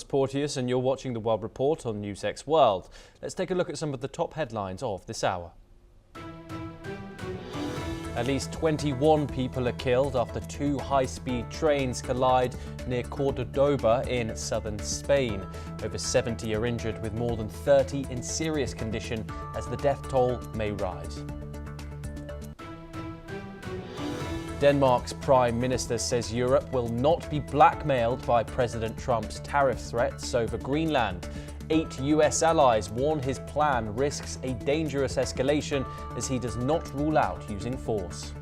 Porteous, and you're watching the World Report on NewsX World. Let's take a look at some of the top headlines of this hour. At least 21 people are killed after two high-speed trains collide near Cordoba in southern Spain. Over 70 are injured, with more than 30 in serious condition as the death toll may rise. Denmark's Prime Minister says Europe will not be blackmailed by President Trump's tariff threats over Greenland. 8 US allies warn his plan risks a dangerous escalation as he does not rule out using force.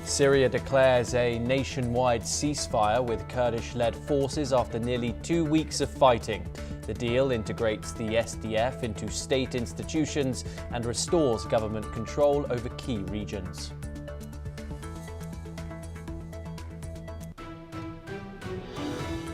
Syria declares a nationwide ceasefire with Kurdish-led forces after nearly 2 weeks of fighting. The deal integrates the SDF into state institutions and restores government control over key regions.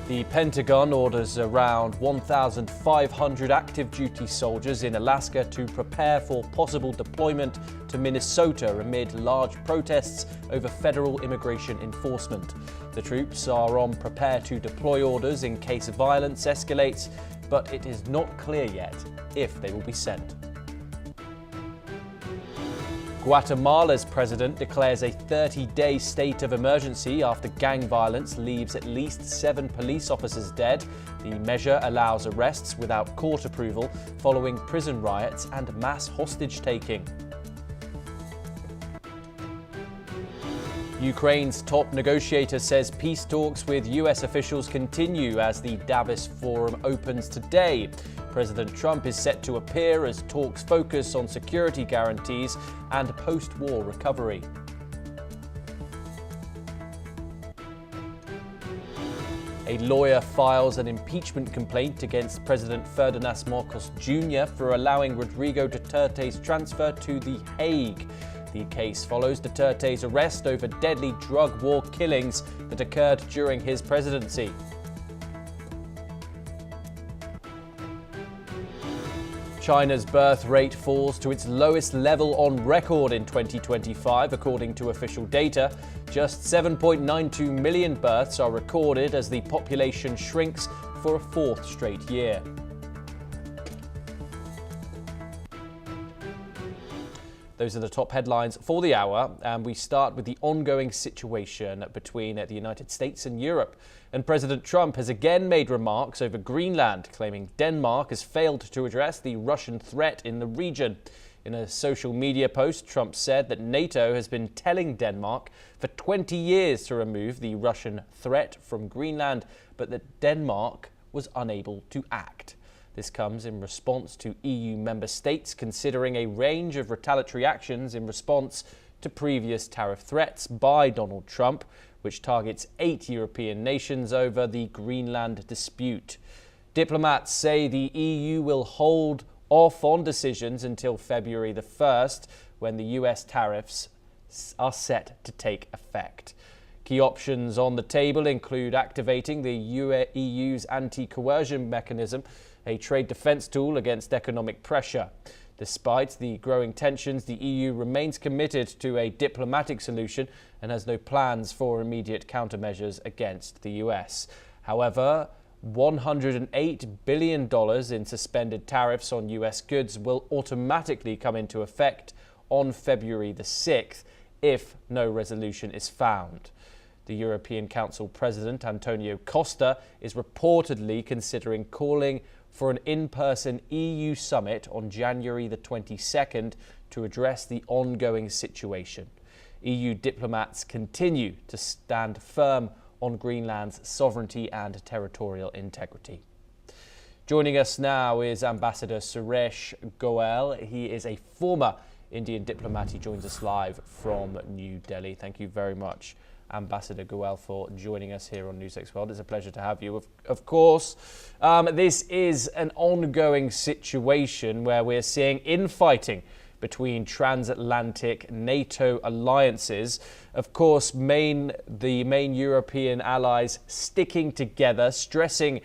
The Pentagon orders around 1,500 active duty soldiers in Alaska to prepare for possible deployment to Minnesota amid large protests over federal immigration enforcement. The troops are on prepare to deploy orders in case violence escalates, but it is not clear yet if they will be sent. Guatemala's president declares a 30-day state of emergency after gang violence leaves at least 7 police officers dead. The measure allows arrests without court approval following prison riots and mass hostage-taking. Ukraine's top negotiator says peace talks with US officials continue as the Davos Forum opens today. President Trump is set to appear as talks focus on security guarantees and post-war recovery. A lawyer files an impeachment complaint against President Ferdinand Marcos Jr. for allowing Rodrigo Duterte's transfer to The Hague. The case follows Duterte's arrest over deadly drug war killings that occurred during his presidency. China's birth rate falls to its lowest level on record in 2025, according to official data. Just 7.92 million births are recorded as the population shrinks for a 4th straight year. Those are the top headlines for the hour, and we start with the ongoing situation between the United States and Europe. And President Trump has again made remarks over Greenland, claiming Denmark has failed to address the Russian threat in the region. In a social media post, Trump said that NATO has been telling Denmark for 20 years to remove the Russian threat from Greenland, but that Denmark was unable to act. This comes in response to EU member states considering a range of retaliatory actions in response to previous tariff threats by Donald Trump, which targets 8 European nations over the Greenland dispute. Diplomats say the EU will hold off on decisions until February the 1st, when the US tariffs are set to take effect. Key options on the table include activating the EU's anti-coercion mechanism, a trade defense tool against economic pressure. Despite the growing tensions, the EU remains committed to a diplomatic solution and has no plans for immediate countermeasures against the US. However, $108 billion in suspended tariffs on US goods will automatically come into effect on February the 6th if no resolution is found. The European Council President Antonio Costa is reportedly considering calling for an in-person EU summit on January the 22nd to address the ongoing situation. EU diplomats continue to stand firm on Greenland's sovereignty and territorial integrity. Joining us now is Ambassador Suresh Goel. He is a former Indian diplomat. He joins us live from New Delhi. Thank you very much, Ambassador Goel, for joining us here on NewsX World. It's a pleasure to have you. Of course, this is an ongoing situation where we're seeing infighting between transatlantic NATO alliances. Of course, the main European allies sticking together, stressing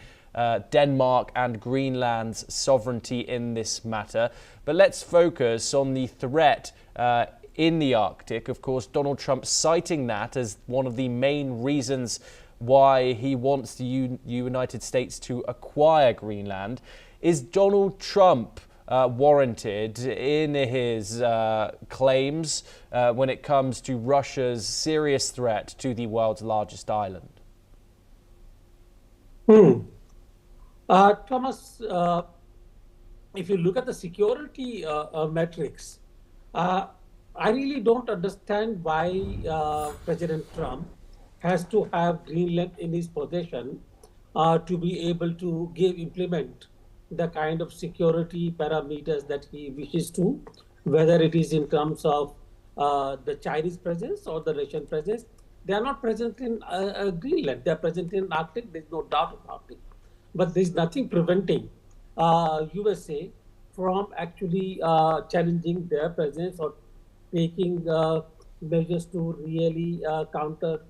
Denmark and Greenland's sovereignty in this matter. But let's focus on the threat in the Arctic. Of course, Donald Trump citing that as one of the main reasons why he wants the United States to acquire Greenland. Is Donald Trump warranted in his claims when it comes to Russia's serious threat to the world's largest island? Thomas, if you look at the security metrics, I really don't understand why President Trump has to have Greenland in his possession to be able to implement the kind of security parameters that he wishes to, whether it is in terms of the Chinese presence or the Russian presence. They are not present in Greenland. They are present in Arctic. There's no doubt about it. But there's nothing preventing USA from actually challenging their presence or taking measures to really counter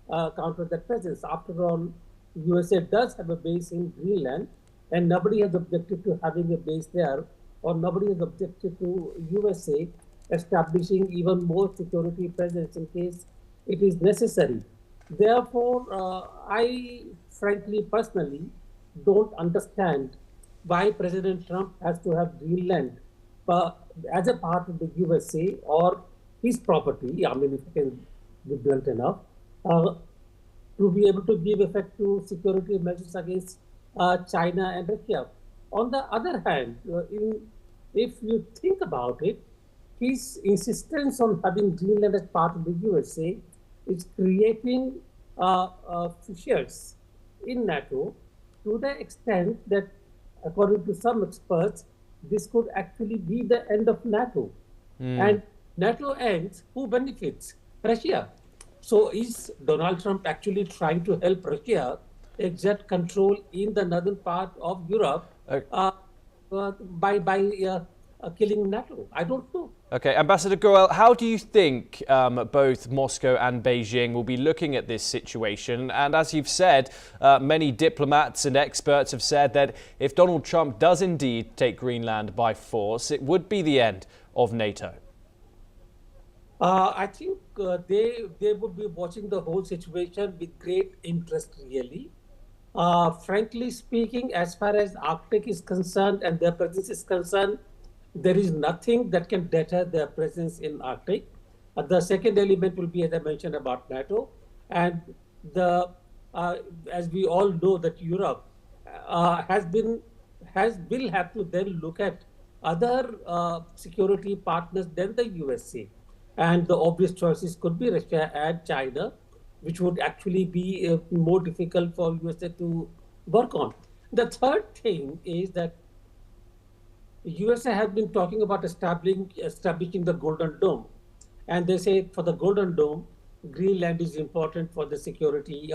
that presence. After all, USA does have a base in Greenland, and nobody has objected to having a base there, or nobody has objected to USA establishing even more security presence in case it is necessary. Therefore, I frankly, personally, don't understand why President Trump has to have Greenland as a part of the USA or his property. I mean, if it can be built enough, to be able to give effect to security measures against China and Russia. On the other hand, if you think about it, his insistence on having Greenland as part of the USA is creating fissures in NATO to the extent that, according to some experts, this could actually be the end of NATO. And NATO ends, who benefits? Russia. So is Donald Trump actually trying to help Russia exert control in the northern part of Europe by killing NATO? I don't know. Okay, Ambassador Goel, how do you think both Moscow and Beijing will be looking at this situation? And as you've said, many diplomats and experts have said that if Donald Trump does indeed take Greenland by force, it would be the end of NATO. I think they would be watching the whole situation with great interest, really. Frankly speaking, as far as Arctic is concerned and their presence is concerned, there is nothing that can deter their presence in Arctic. The second element will be, as I mentioned, about NATO. And as we all know, that Europe will have to then look at other security partners than the USA. And the obvious choices could be Russia and China, which would actually be more difficult for USA to work on. The third thing is that USA have been talking about establishing the Golden Dome. And they say for the Golden Dome, Greenland is important for the security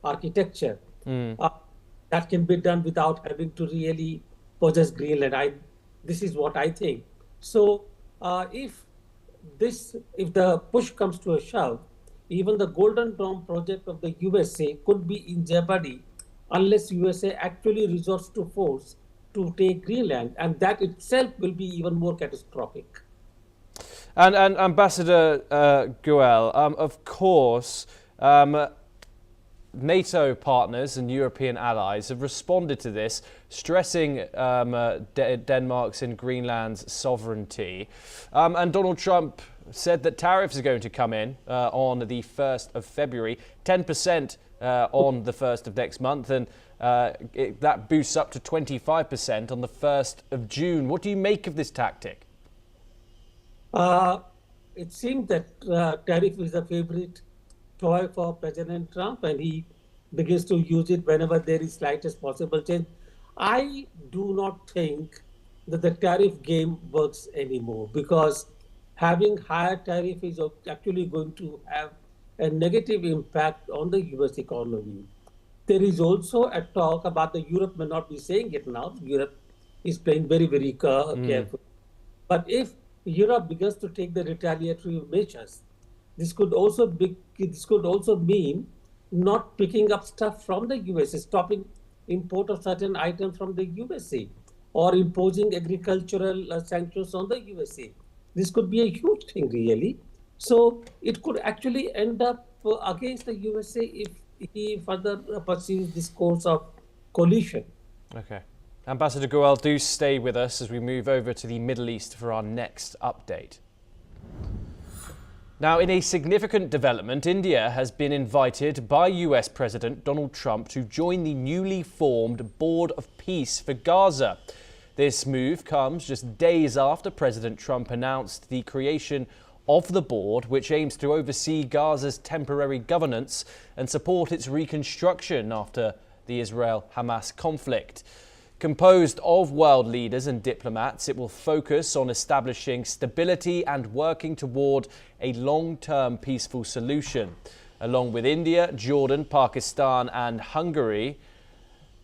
architecture. That can be done without having to really possess Greenland. This is what I think. So if the push comes to a shove, even the Golden Dome project of the USA could be in jeopardy unless USA actually resorts to force to take Greenland, and that itself will be even more catastrophic. And Ambassador Goel, of course, NATO partners and European allies have responded to this, stressing Denmark's and Greenland's sovereignty. And Donald Trump said that tariffs are going to come in on the 1st of February, 10% on the 1st of next month, and that boosts up to 25% on the 1st of June. What do you make of this tactic? It seems that tariff is a favorite toy for President Trump, and he begins to use it whenever there is slightest possible change. I do not think that the tariff game works anymore, because having higher tariff is actually going to have a negative impact on the US economy. There is also a talk about Europe may not be saying it now. Europe is playing very, very careful. But if Europe begins to take the retaliatory measures, this could also mean not picking up stuff from the USA, stopping import of certain items from the USA, or imposing agricultural sanctions on the USA. this could be a huge thing, really. So it could actually end up against the USA if he further pursues this course of coalition. Okay. Ambassador Goel, do stay with us as we move over to the Middle East for our next update. Now, in a significant development, India has been invited by US President Donald Trump to join the newly formed Board of Peace for Gaza. This move comes just days after President Trump announced the creation of the board, which aims to oversee Gaza's temporary governance and support its reconstruction after the Israel-Hamas conflict. Composed of world leaders and diplomats, it will focus on establishing stability and working toward a long-term peaceful solution. Along with India, Jordan, Pakistan and Hungary,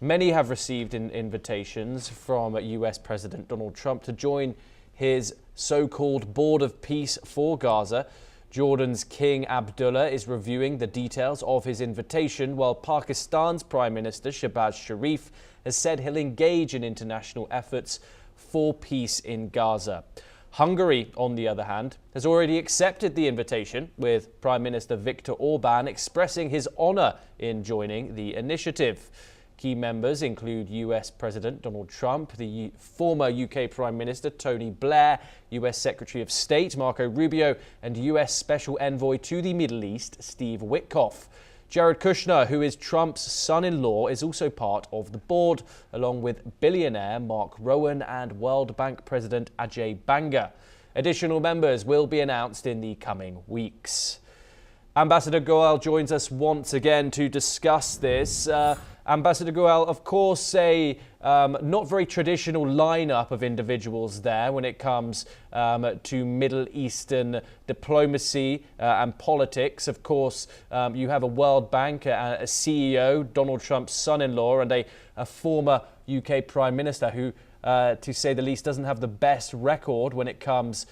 many have received invitations from US President Donald Trump to join his so-called Board of Peace for Gaza. Jordan's King Abdullah is reviewing the details of his invitation, while Pakistan's Prime Minister Shehbaz Sharif has said he'll engage in international efforts for peace in Gaza. Hungary, on the other hand, has already accepted the invitation, with Prime Minister Viktor Orban expressing his honour in joining the initiative. Key members include US President Donald Trump, the former UK Prime Minister Tony Blair, US Secretary of State Marco Rubio, and US Special Envoy to the Middle East Steve Witkoff. Jared Kushner, who is Trump's son-in-law, is also part of the board, along with billionaire Mark Rowan and World Bank President Ajay Banga. Additional members will be announced in the coming weeks. Ambassador Goel joins us once again to discuss this. Ambassador Goel, of course, a not very traditional lineup of individuals there when it comes to Middle Eastern diplomacy and politics. Of course, you have a World Bank, a CEO, Donald Trump's son-in-law, and a former UK Prime Minister who, to say the least, doesn't have the best record when it comes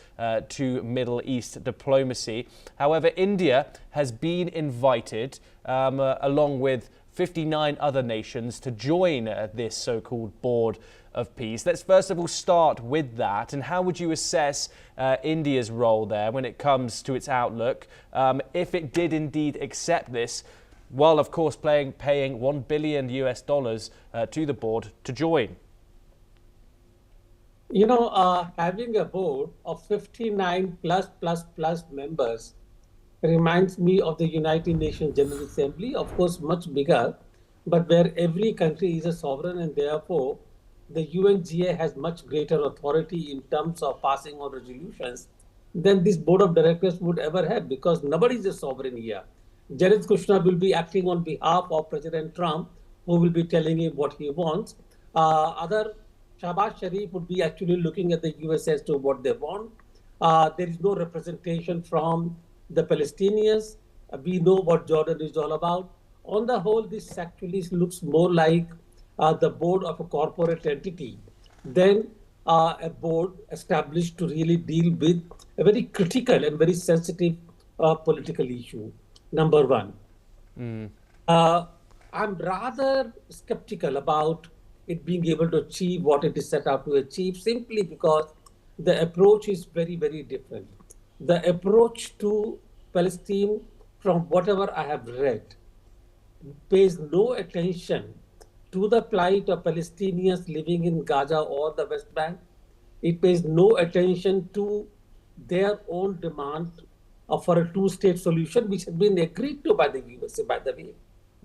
to Middle East diplomacy. However, India has been invited, along with 59 other nations, to join this so-called Board of Peace. Let's first of all start with that. And how would you assess India's role there when it comes to its outlook, if it did indeed accept this, while of course paying $1 billion to the board to join? You know, having a board of 59 plus members reminds me of the United Nations General Assembly, of course much bigger, but where every country is a sovereign, and therefore the UNGA has much greater authority in terms of passing on resolutions than this board of directors would ever have, because nobody is a sovereign here. Jared Kushner will be acting on behalf of President Trump, who will be telling him what he wants. Other Shehbaz Sharif would be actually looking at the US as to what they want. There is no representation from the Palestinians. We know what Jordan is all about. On the whole, this actually looks more like the board of a corporate entity than a board established to really deal with a very critical and very sensitive political issue, number one. I'm rather skeptical about it being able to achieve what it is set out to achieve, simply because the approach is very, very different. The approach to Palestine, from whatever I have read, pays no attention to the plight of Palestinians living in Gaza or the West Bank. It pays no attention to their own demand for a two-state solution, which has been agreed to by the USA, by the way.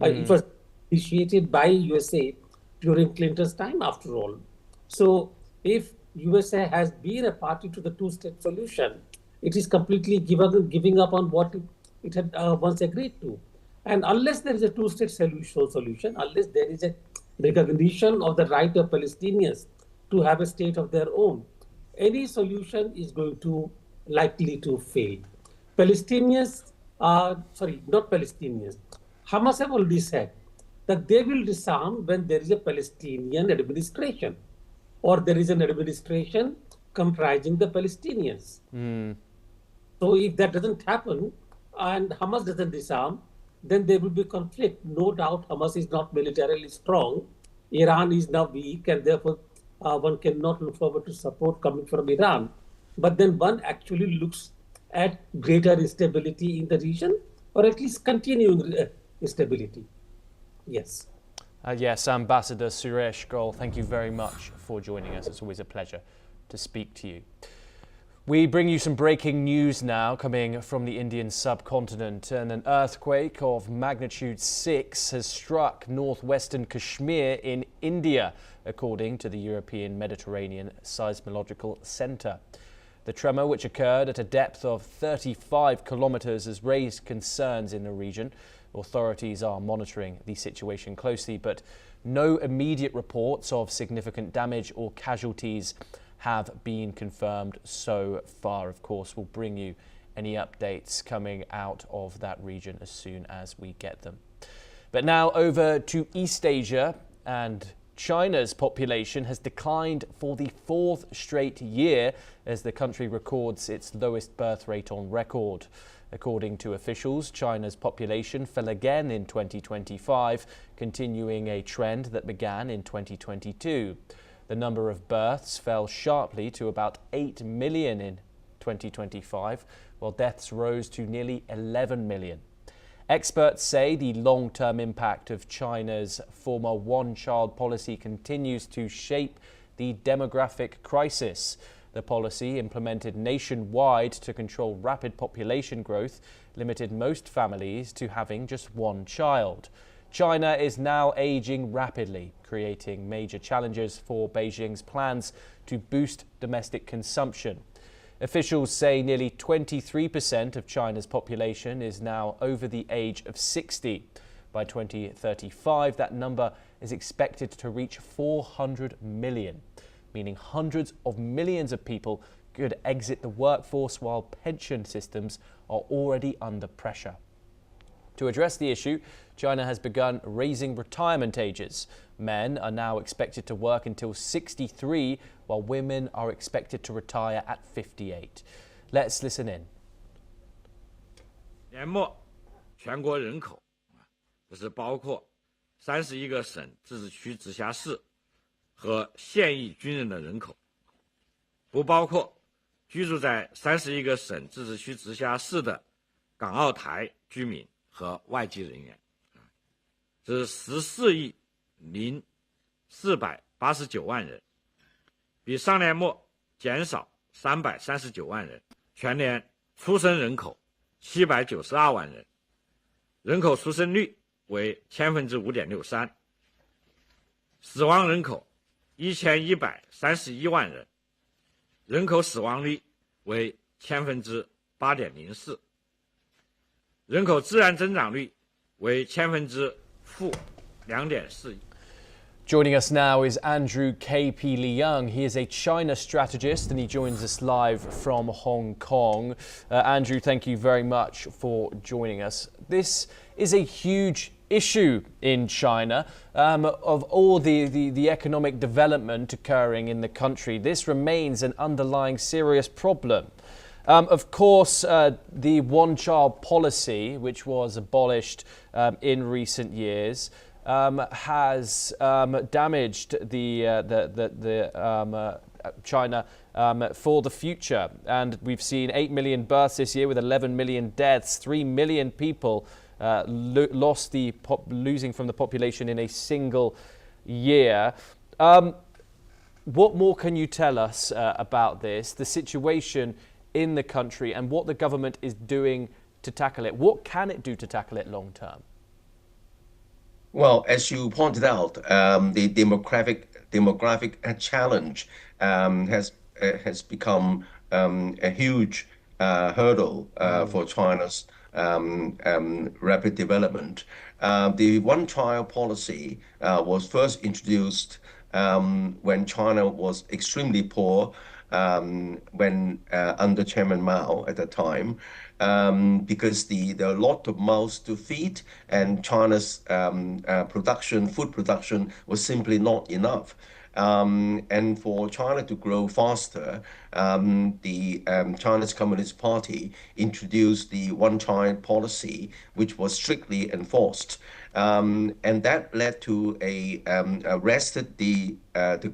It was initiated by USA during Clinton's time, after all. So if USA has been a party to the two-state solution, it is completely giving up on what it had once agreed to. And unless there is a two-state solution, unless there is a recognition of the right of Palestinians to have a state of their own, any solution is going to likely to fail. Palestinians, not Palestinians, Hamas have already said that they will disarm when there is a Palestinian administration, or there is an administration comprising the Palestinians. So if that doesn't happen and Hamas doesn't disarm, then there will be conflict. No doubt Hamas is not militarily strong. Iran is now weak, and therefore one cannot look forward to support coming from Iran. but then one actually looks at greater instability in the region, or at least continuing instability. Yes. Yes, Ambassador Suresh Goel, thank you very much for joining us. It's always a pleasure to speak to you. We bring you some breaking news now coming from the Indian subcontinent, and an earthquake of magnitude 6 has struck northwestern Kashmir in India, according to the European Mediterranean Seismological Centre. The tremor, which occurred at a depth of 35 kilometres, has raised concerns in the region. Authorities are monitoring the situation closely, but no immediate reports of significant damage or casualties have been confirmed so far. Of course, we'll bring you any updates coming out of that region as soon as we get them. But now over to East Asia, and China's population has declined for the 4th straight year as the country records its lowest birth rate on record. According to officials, China's population fell again in 2025, continuing a trend that began in 2022. The number of births fell sharply to about 8 million in 2025, while deaths rose to nearly 11 million. Experts say the long-term impact of China's former one-child policy continues to shape the demographic crisis. The policy, implemented nationwide to control rapid population growth, limited most families to having just one child. China is now aging rapidly, creating major challenges for Beijing's plans to boost domestic consumption. Officials say nearly 23% of China's population is now over the age of 60. By 2035, that number is expected to reach 400 million, meaning hundreds of millions of people could exit the workforce while pension systems are already under pressure. To address the issue, China has begun raising retirement ages. Men are now expected to work until 63, while women are expected to retire at 58. Let's listen in. 年末，全国人口，这是包括31个省、自治区、直辖市和现役军人的人口，不包括居住在31个省、自治区、直辖市的港澳台居民和外籍人员，这是14亿零489万人，比上年末减少339万人。全年出生人口792万人，人口出生率为5.63%，死亡人口1131万人，人口死亡率为8.04%，人口自然增长率为-2.41%。Joining us now is Andrew K.P. Leung. He is a China strategist and he joins us live from Hong Kong. Andrew, thank you very much for joining us. This is a huge issue in China. Of all the economic development occurring in the country, this remains an underlying serious problem. Of course, the one-child policy, which was abolished in recent years, has damaged China for the future. And we've seen 8 million births this year with 11 million deaths. 3 million people losing from the population in a single year. What more can you tell us about this, the situation in the country and what the government is doing to tackle it? What can it do to tackle it long term? Well, as you pointed out, the demographic challenge has become a huge hurdle for China's rapid development. The one-child policy was first introduced when China was extremely poor, when under Chairman Mao at the time. Because there are a lot of mouths to feed, and China's food production was simply not enough. And for China to grow faster, the China's Communist Party introduced the one-child policy, which was strictly enforced. And that led to arrested the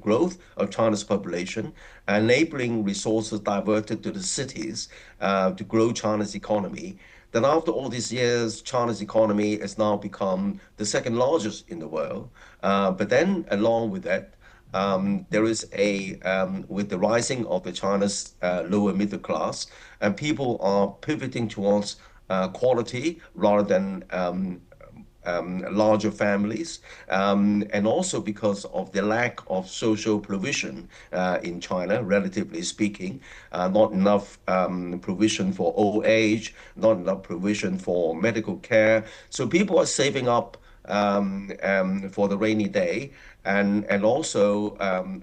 growth of China's population, enabling resources diverted to the cities to grow China's economy. Then after all these years, China's economy has now become the second largest in the world. But then along with that, there is with the rising of the China's lower middle class, and people are pivoting towards quality rather than larger families, and also because of the lack of social provision in China, relatively speaking, not enough provision for old age, not enough provision for medical care. So people are saving up for the rainy day, and also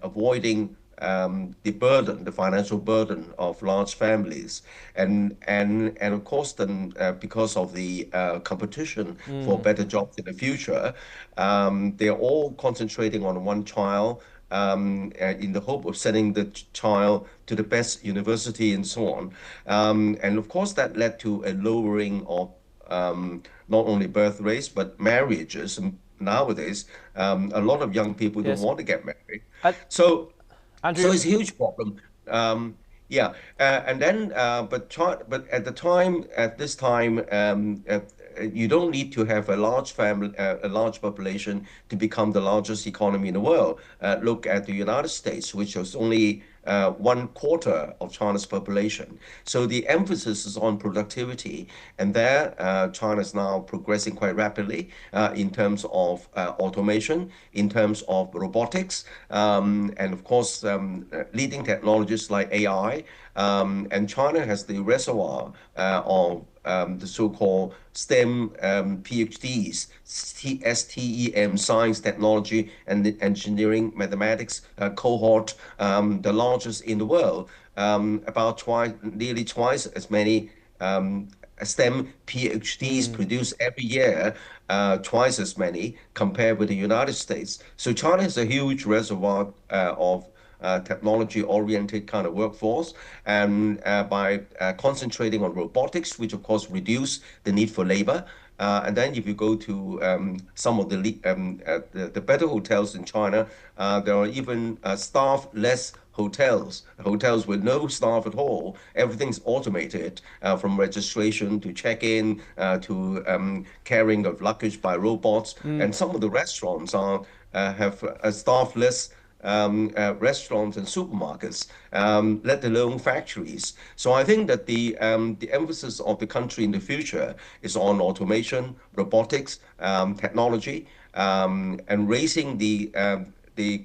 avoiding the financial burden of large families, and of course then because of the competition for better jobs in the future, they're all concentrating on one child, in the hope of sending the child to the best university and so on. And of course that led to a lowering of not only birth rates but marriages. And nowadays, a lot of young people don't Yes. want to get married. Uh, So Andrew, so it's a huge problem. Yeah, and then but at this time, you don't need to have a large family, a large population to become the largest economy in the world. Look at the United States, which is only 1/4 of China's population. So the emphasis is on productivity, and there China is now progressing quite rapidly in terms of automation, in terms of robotics, and of course leading technologies like AI. And China has the reservoir of the so-called STEM PhDs, STEM, science, technology, and engineering, mathematics cohort, the largest in the world, nearly twice as many STEM PhDs produced every year, twice as many compared with the United States. So China has a huge reservoir of technology-oriented kind of workforce, and by concentrating on robotics, which of course reduce the need for labor. And then if you go to some of the better hotels in China, there are even staff-less hotels with no staff at all. Everything's automated, from registration to check-in to carrying of luggage by robots. And some of the restaurants have staff-less restaurants and supermarkets, let alone factories. So I think that the emphasis of the country in the future is on automation, robotics, technology, and raising the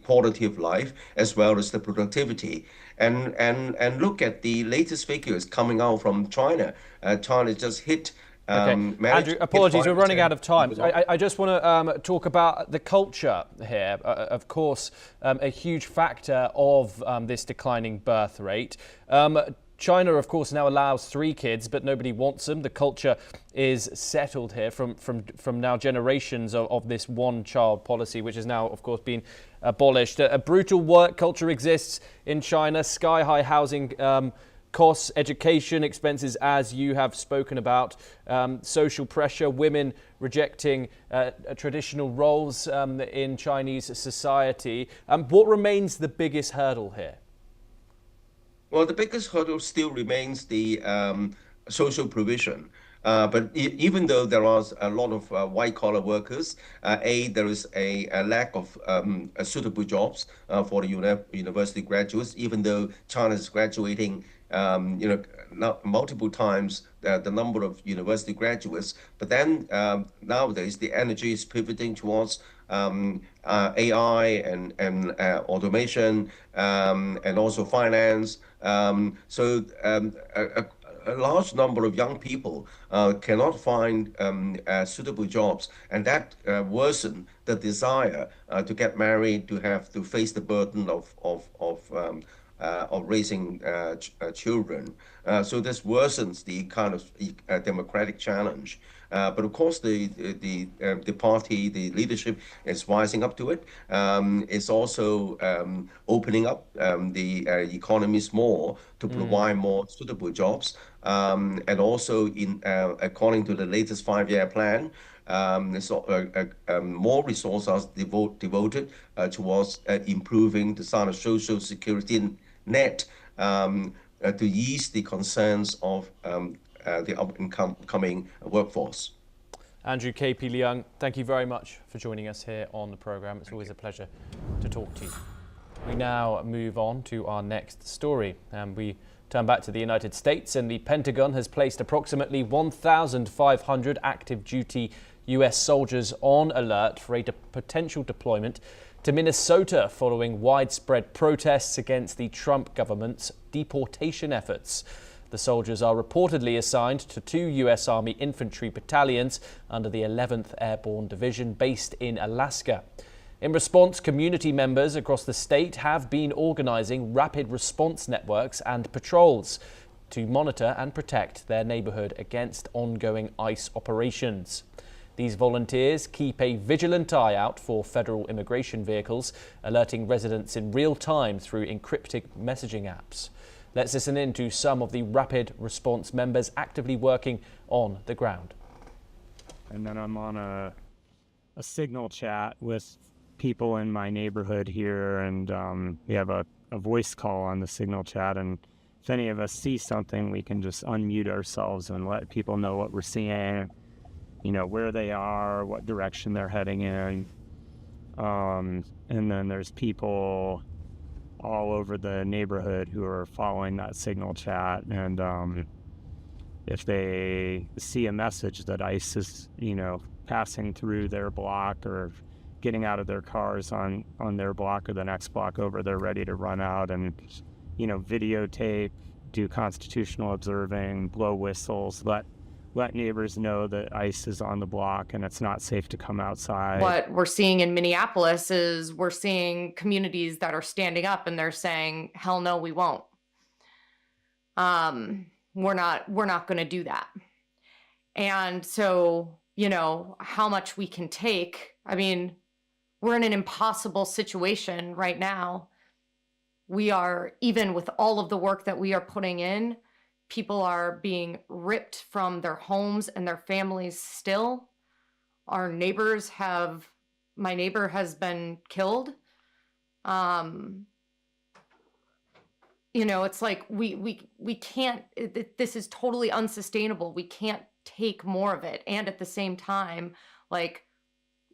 quality of life as well as the productivity. And look at the latest figures coming out from China. China just hit Okay, marriage, Andrew, apologies, we're running out of time. people I just want to talk about the culture here. Of course, a huge factor of this declining birth rate. China, of course, now allows 3 kids, but nobody wants them. The culture is settled here from now generations of this one-child policy, which has now, of course, been abolished. A brutal work culture exists in China, sky-high housing costs, education expenses, as you have spoken about, social pressure, women rejecting traditional roles in Chinese society. What remains the biggest hurdle here? Well, the biggest hurdle still remains the social provision. But even though there are a lot of white-collar workers, there is a lack of suitable jobs for the university graduates, even though China is graduating multiple times the number of university graduates. But then nowadays, the energy is pivoting towards AI and automation, and also finance. So a large number of young people cannot find suitable jobs, and that worsen the desire to get married, to have to face the burden of raising children. So this worsens the kind of democratic challenge. But of course, the party, the leadership is rising up to it. It's also opening up the economies more to provide more suitable jobs. And also, according to the latest 5-year plan, more resources are devoted towards improving the sort of social security net to ease the concerns of the upcoming workforce. Andrew KP Leung, thank you very much for joining us here on the programme. It's always a pleasure to talk to you. We now move on to our next story. We turn back to the United States, and the Pentagon has placed approximately 1,500 active duty US soldiers on alert for a potential deployment to Minnesota following widespread protests against the Trump government's deportation efforts. The soldiers are reportedly assigned to 2 US Army infantry battalions under the 11th Airborne Division based in Alaska. In response, community members across the state have been organizing rapid response networks and patrols to monitor and protect their neighborhood against ongoing ICE operations. These volunteers keep a vigilant eye out for federal immigration vehicles, alerting residents in real time through encrypted messaging apps. Let's listen in to some of the rapid response members actively working on the ground. And then I'm on a signal chat with people in my neighborhood here, and we have a voice call on the signal chat, and if any of us see something, we can just unmute ourselves and let people know what we're seeing, you know, where they are, what direction they're heading in. And then there's people all over the neighborhood who are following that signal chat, and if they see a message that ICE is, you know, passing through their block or getting out of their cars on their block or the next block over, they're ready to run out and, you know, videotape, do constitutional observing, blow whistles, let neighbors know that ICE is on the block and it's not safe to come outside. What we're seeing in Minneapolis is we're seeing communities that are standing up and they're saying, hell no, we won't. We're not going to do that. And so, you know, how much we can take, I mean, we're in an impossible situation right now. We are, even with all of the work that we are putting in, people are being ripped from their homes and their families still. Our neighbors my neighbor has been killed. You know, it's like we can't, this is totally unsustainable. We can't take more of it. And at the same time, like,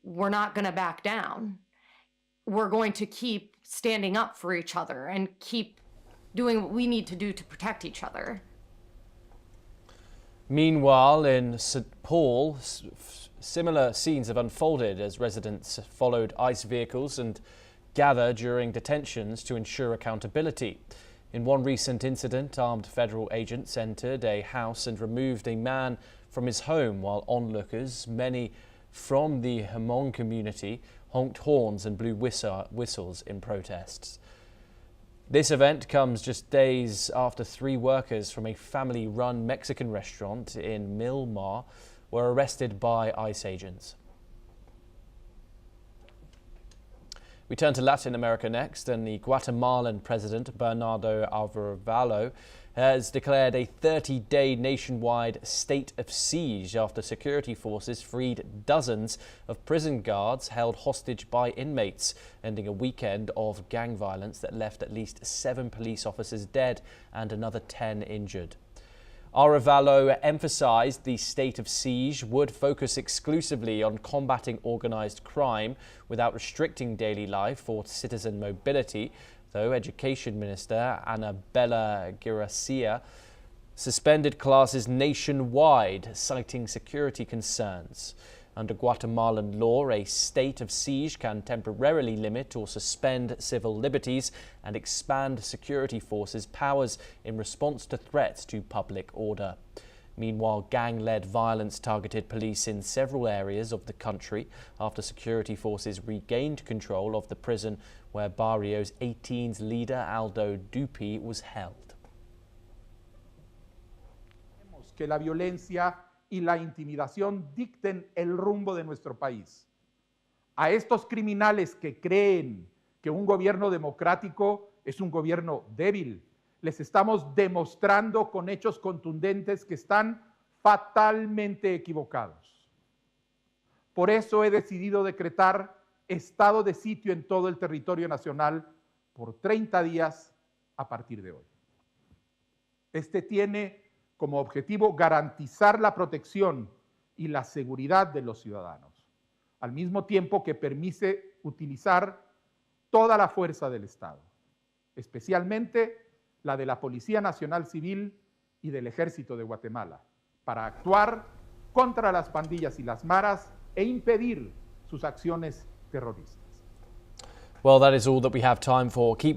we're not going to back down. We're going to keep standing up for each other and keep doing what we need to do to protect each other. Meanwhile, in St. Paul, similar scenes have unfolded as residents followed ICE vehicles and gathered during detentions to ensure accountability. In one recent incident, armed federal agents entered a house and removed a man from his home while onlookers, many from the Hmong community, honked horns and blew whistles in protests. This event comes just days after 3 workers from a family-run Mexican restaurant in Milmar were arrested by ICE agents. We turn to Latin America next, and the Guatemalan president, Bernardo Arevalo, has declared a 30-day nationwide state of siege after security forces freed dozens of prison guards held hostage by inmates, ending a weekend of gang violence that left at least 7 police officers dead and another 10 injured. Arevalo emphasized the state of siege would focus exclusively on combating organized crime without restricting daily life or citizen mobility, though Education Minister Anabela Guiracia suspended classes nationwide, citing security concerns. Under Guatemalan law, a state of siege can temporarily limit or suspend civil liberties and expand security forces' powers in response to threats to public order. Meanwhile, gang-led violence targeted police in several areas of the country after security forces regained control of the prison where Barrios 18's leader Aldo Dupi was held. Que la violencia y la intimidación dicten el rumbo de nuestro país. A estos criminales que creen que un gobierno democrático es un gobierno débil, les estamos demostrando con hechos contundentes que están fatalmente equivocados. Por eso he decidido decretar estado de sitio en todo el territorio nacional por 30 días a partir de hoy. Este tiene como objetivo garantizar la protección y la seguridad de los ciudadanos, al mismo tiempo que permite utilizar toda la fuerza del Estado, especialmente la de la Policía Nacional Civil y del Ejército de Guatemala, para actuar contra las pandillas y las maras e impedir sus acciones terroristas. Well, that is all that we have time for. Keep